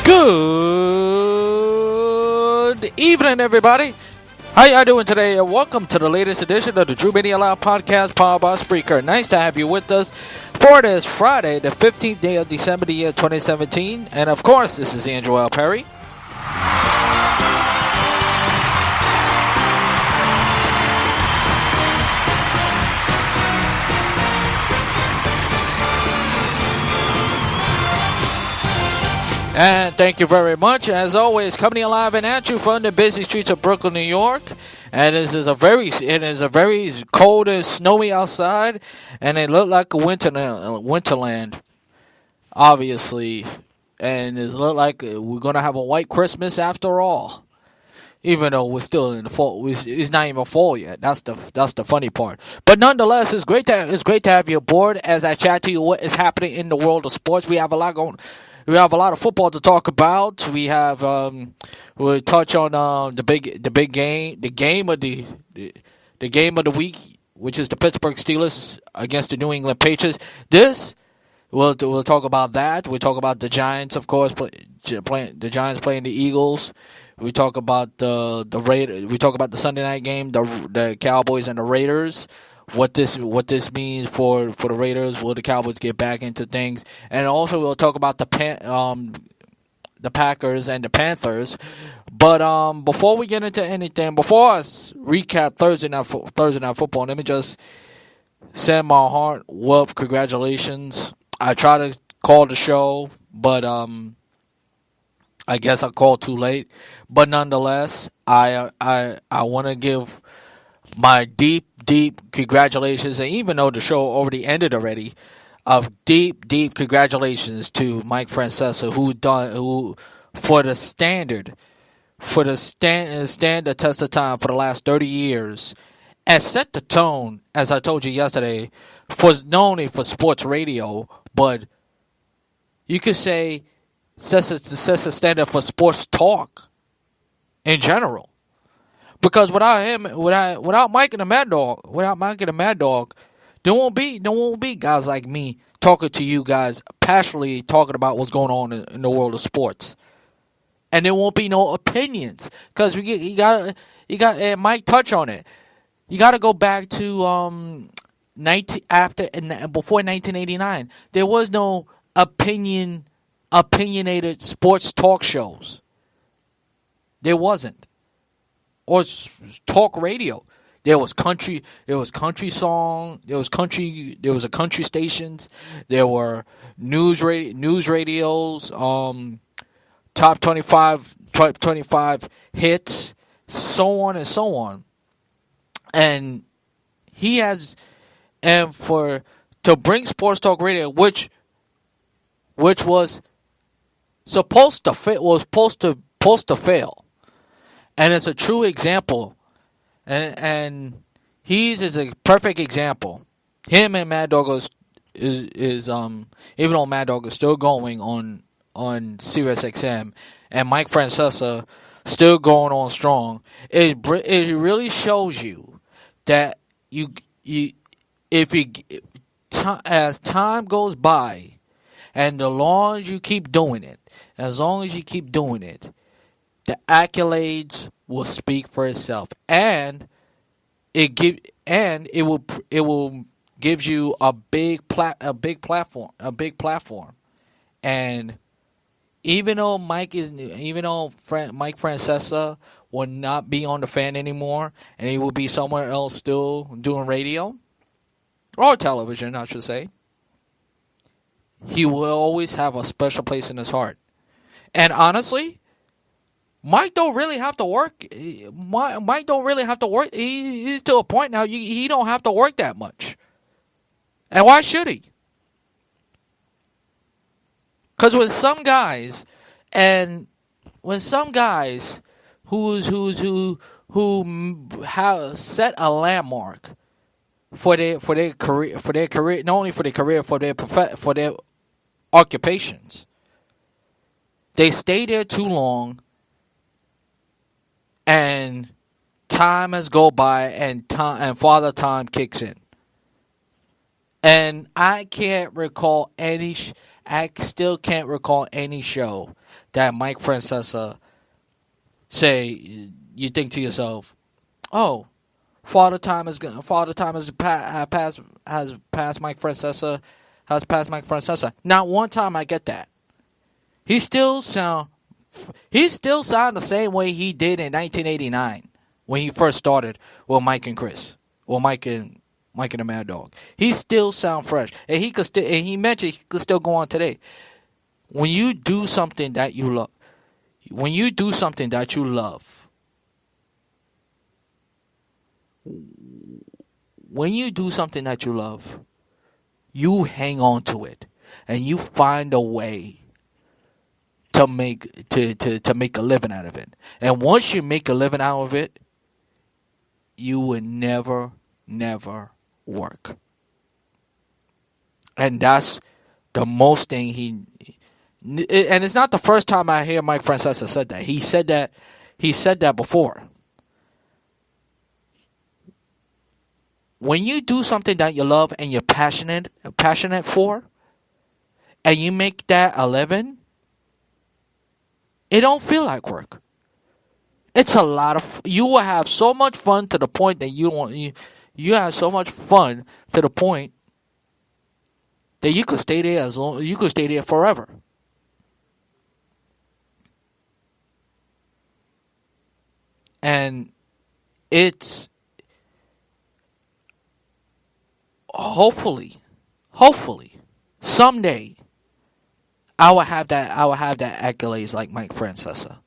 Good evening, everybody. How y'all doing today? And welcome to the latest edition of the Drew Media Live podcast, powered by Spreaker. Nice to have you with us for this Friday, the 15th day of December, the year 2017. And of course, this is Andrew L. Perry. And thank you very much. As always, coming alive and at you from the busy streets of Brooklyn, New York. And it is a very cold and snowy outside, and it looked like a winterland, obviously. And it looked like we're gonna have a white Christmas after all, even though we're still in the fall. It's not even fall yet. That's the funny part. But nonetheless, it's great to have you aboard as I chat to you what is happening in the world of sports. We have a lot going. We have a lot of football to talk about. We have we'll touch on the big game, the game of the week, which is the Pittsburgh Steelers against the New England Patriots. We'll talk about that. We'll talk about the Giants, of course, playing the Eagles. We talk about the Raiders. We talk about the Sunday night game, the Cowboys and the Raiders. What this means for the Raiders? Will the Cowboys get back into things? And also we'll talk about the Packers and the Panthers. But before we get into anything, before I recap Thursday night football, let me just send my heartfelt congratulations. I tried to call the show, but I guess I called too late. But nonetheless, I want to give my deep congratulations, and even though the show already ended already, of deep congratulations to Mike Francesa, who stand the test of time for the last 30 years, and set the tone, as I told you yesterday, for not only for sports radio, but you could say sets a standard for sports talk in general. Because without him, without Mike and the Mad Dog, there won't be guys like me talking to you guys, passionately talking about what's going on in the world of sports, and there won't be no opinions. Because you got and Mike touch on it. You got to go back to before 1989. There was no opinionated sports talk shows. There wasn't. Or talk radio. There was country song. There was a country stations. There were news radios. Top 25 hits, so on and so on. And to bring sports talk radio, which was supposed to fail. And it's a true example, and he's is a perfect example. Him and Mad Dog is even though Mad Dog is still going on Sirius XM, and Mike Francesa still going on strong. It really shows you that as time goes by, and as long as you keep doing it, the accolades will speak for itself, and it will give you a big platform. And even though Mike Francesa will not be on the Fan anymore, and he will be somewhere else still doing radio or television, I should say, he will always have a special place in his heart. And honestly, Mike don't really have to work. Mike don't really have to work. He's to a point now. He don't have to work that much. And why should he? Because when some guys who have set a landmark for their career, not only for their career, for their occupations, they stay there too long. And time has gone by, and Father Time kicks in. And I still can't recall any show that Mike Francesa say, you think to yourself, oh, Father Time has passed Mike Francesa, Not one time I get that. He still sound the same way he did in 1989 when he first started with Mike and Chris, or Mike and the Mad Dog. He still sound fresh, and he mentioned he could still go on today. When you do something that you love, you hang on to it, and you find a way to make a living out of it. And once you make a living out of it, you would never work. And that's the most thing and it's not the first time I hear Mike Francesa said that. He said that before. When you do something that you love and you're passionate for, and you make that a living, it don't feel like work. It's a lot of. You will have so much fun to the point that you have so much fun to the point that you could stay there forever. And it's hopefully someday I will have that accolades like Mike Francesa.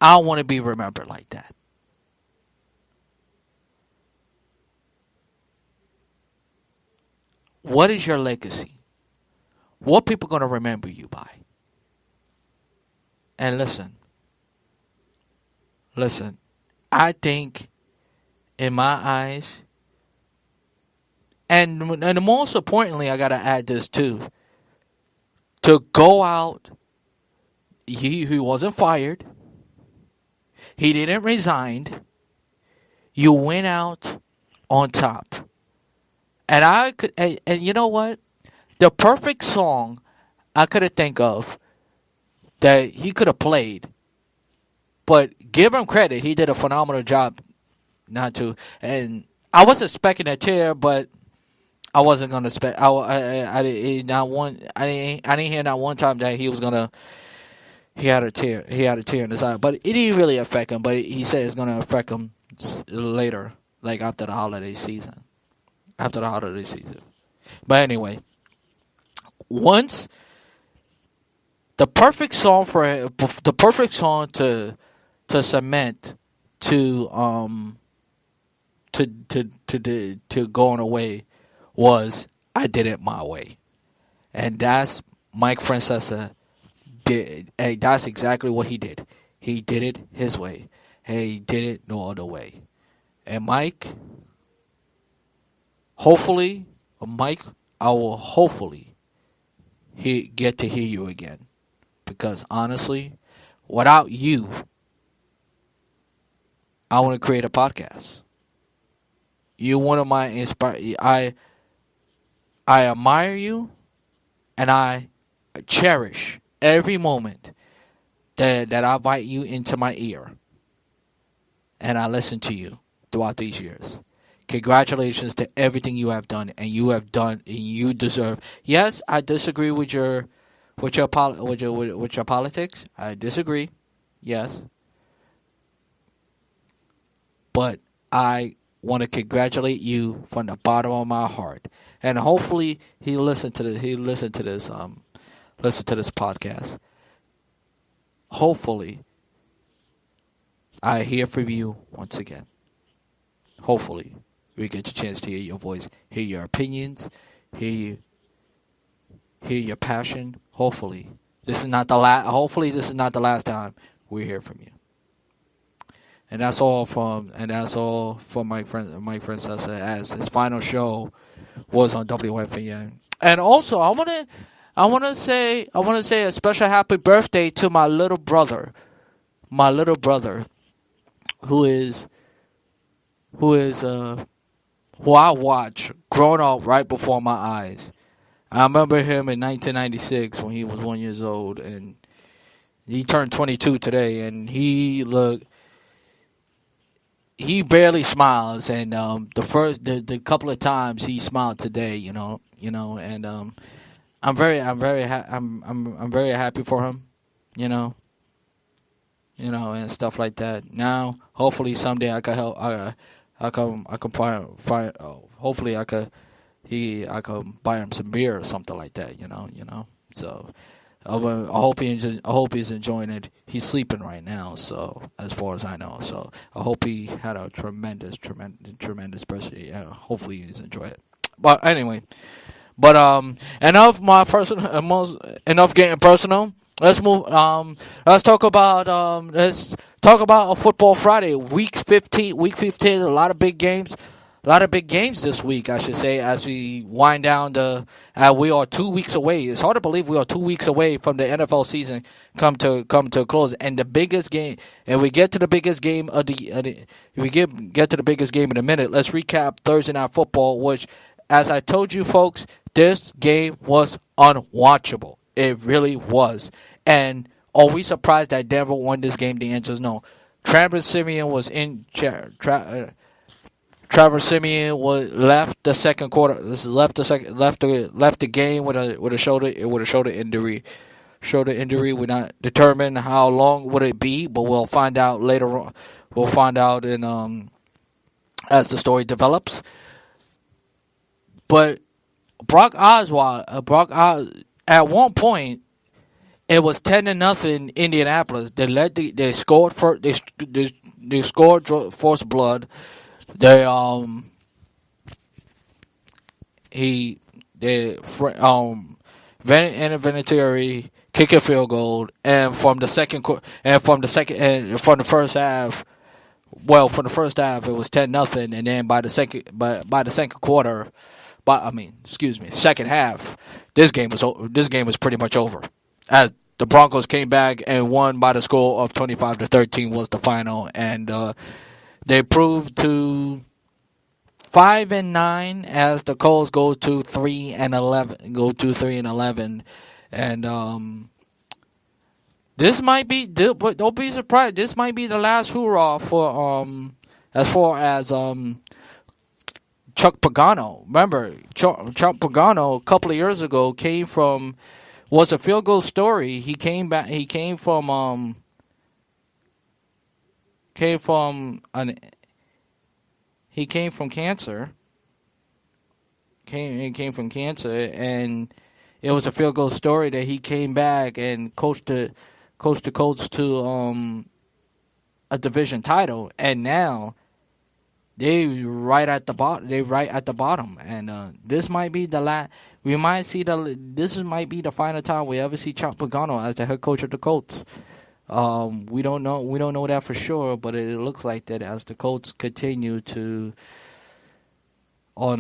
I want to be remembered like that. What is your legacy? What people going to remember you by? And listen, I think in my eyes, and most importantly, I got to add this too. To go out, he wasn't fired. He didn't resign. You went out on top. And you know what? The perfect song I could have think of that he could have played, but give him credit, he did a phenomenal job not to. And I was expecting a tear, but I wasn't gonna expect. I didn't hear not one time that he was gonna. He had a tear in his eye, but it didn't really affect him. But he said it's gonna affect him later, like after the holiday season. But anyway, once the perfect song to cement to going away was I Did It My Way. And that's Mike Francesa did. And that's exactly what he did. He did it his way. And he did it no other way. And Mike, I will hopefully get to hear you again. Because honestly, without you, I want to create a podcast. You're one of my I admire you, and I cherish every moment that I invite you into my ear, and I listen to you throughout these years. Congratulations to everything you have done, and you deserve. Yes, I disagree with your politics. I disagree. Yes, but I want to congratulate you from the bottom of my heart, and hopefully he listened to this podcast. Hopefully, I hear from you once again. Hopefully, we get a chance to hear your voice, hear your opinions, hear your passion. Hopefully, this is not the last time we hear from you. And that's all from my friend Francesa, as his final show was on WFAN. And also, I want to say a special happy birthday to my little brother, who I watch growing up right before my eyes. I remember him in 1996 when he was 1 year old, and he turned 22 today, and he barely smiles, and the couple of times he smiled today, and I'm very happy for him, you know, and stuff like that. Now, hopefully someday I can help. I can find. Hopefully I could buy him some beer or something like that, So I hope he's enjoying it. He's sleeping right now, so as far as I know. So I hope he had a tremendous birthday. Yeah, hopefully he's enjoying it. But anyway, enough my personal, enough getting personal. Let's move. Let's talk about a football Friday, week 15. Week 15, a lot of big games. A lot of big games this week, I should say, as we wind down we are 2 weeks away. It's hard to believe we are 2 weeks away from the NFL season come to a close. And the biggest game, and we get to the biggest game get to the biggest game in a minute. Let's recap Thursday Night Football, which, as I told you folks, this game was unwatchable. It really was. And are we surprised that Denver won this game? The answer is no. Travis Simeon was in Trevor Simeon left the second quarter. Left the game with a shoulder injury. Shoulder injury. We're not determined how long would it be, but we'll find out later on. We'll find out as the story develops. But Brock Osweiler, at one point, it was 10-0 Indianapolis. They scored first. They scored forced blood. Vinatieri kick a field goal, and from the first half, from the first half it was 10-0, and then by the second quarter, second half, this game was pretty much over, as the Broncos came back and won by the score of 25-13 was the final, and they proved to 5-9 as the Colts go to 3-11, and this might be. But don't be surprised. This might be the last hurrah for as far as Chuck Pagano. Remember, Chuck Pagano a couple of years ago was a field goal story. He came back. He came from cancer. Came from cancer, and it was a field goal story that he came back and coached the Colts to a division title, and now they right at the bottom. And this might be the last. This might be the final time we ever see Chuck Pagano as the head coach of the Colts. We don't know that for sure, but it looks like that as the Colts continue to on